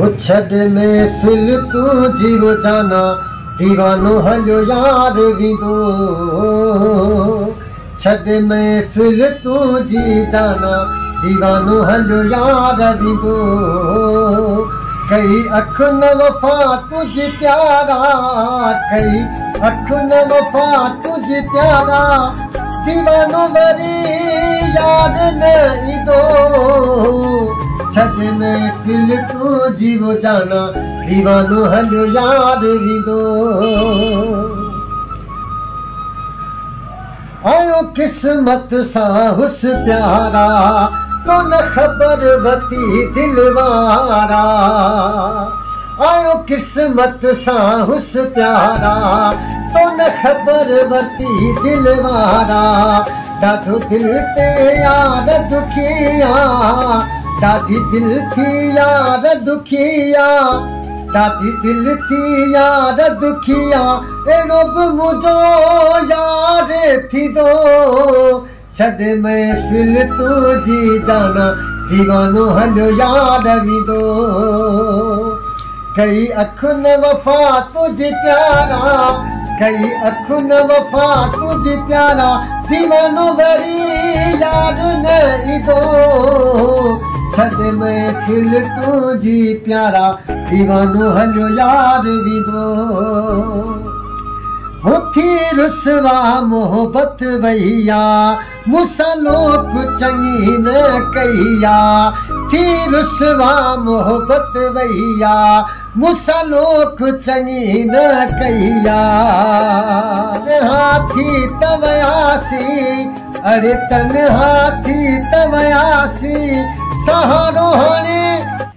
छॾ महफ़िल तूं जीवो जाना दीवानो हलो यार विदो। छॾ महफ़िल तूं जी जाना दीवानो हलो यार विदो। कई अख न वफ़ा तुझ प्यारा, कई अख न वफ़ा तुझ प्यारा, दीवानो वरी यार न ईंदो। छॾ महफ़िल तूं जीवो जाना दीवानो हलो यार विदो। आयो किस्मत सां हुस प्यारा, तो न ख़बर वती दिल वारा। आयो किस्मत सां हुस प्यारा, तो न ख़बर वती दिल वारा। ॾाढो दिल ते यार दुखिया, ॾाढी दिल थी यार दुखिया, ॾाढी दिल थी यार दुखिया, अहिड़ो बि मुंहिंजो यार थींदो। छॾ महफ़िल तूं जी जाना दीवानो हलो यार विदो। कई अख न वफ़ा तुझ प्यारा, कई अख न वफ़ा तुझ प्यारा, दीवानो वरी यार न ईंदो। छॾ महफ़िल तूं जी प्यारा दीवानो हलो यार विदो। हो थी रुसवा मोहबत वैया, मूंसां लोक चङी न कईया। थी रुसवा मोहबत वैया, मूंसां लोक चङी न कईया। हाथी त वयासी, अड़े तनहा थी त वयासी, सहारो हाणे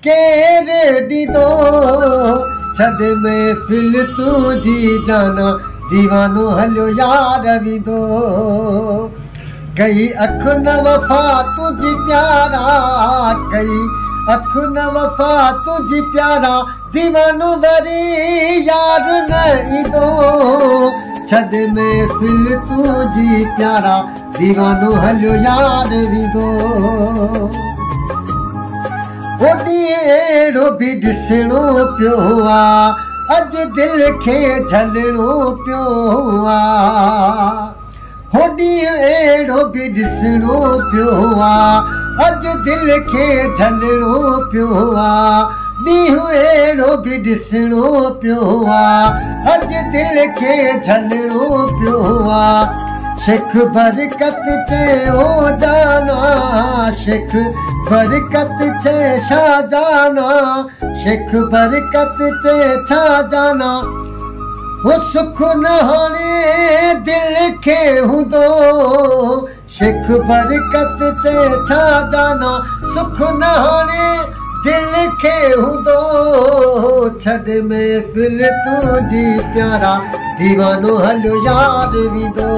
केरु ॾींदो। छॾ महफ़िल तूं जी जाना दीवानो हलो यार विदो। कई अख न वफ़ा तुझ प्यारा, कई अख न वफ़ा तुझ प्यारा, दीवानो वरी यार न ईंदो। छॾ महफ़िल तूं जी प्यारा दीवानो हलो यार विदो। ओॾी अहिड़ो बि ॾिसणो पियो आ, अॼु दिलि खे झलणो पियो आ। होॾी अहिड़ो बि ॾिसणो पियो आ, अॼु दिलि खे झलणो पियो आ। ॾींहुं अहिड़ो बि ॾिसणो पियो आ, अॼु दिलि खे झलणो पियो आ। शेख बरकत चए ओ जाना, शेख बरकत चए छा जाना, शेख बरकत चए छा जाना। हो सुख न हाणे दिलि खे हूंदो। शेख बरकत चए छा जाना, सुख न हाणे दिलि खे हूंदो। छॾ महफ़िल तूं जी प्यारा दीवानो हलो यार विदो।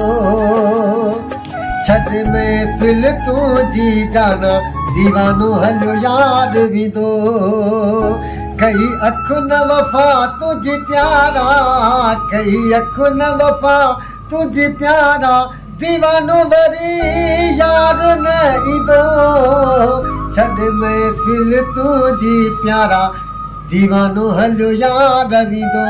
छॾ महफ़िल तूं जी जाना दीवानो हलो यार विदो। कई अख न वफ़ा तुझ प्यारा, कई अख न वफ़ा तुझ प्यारा, दीवानो वरी यार न ईंदो। छॾ महफ़िल तूं जी प्यारा दीवानो हलो यार विदो।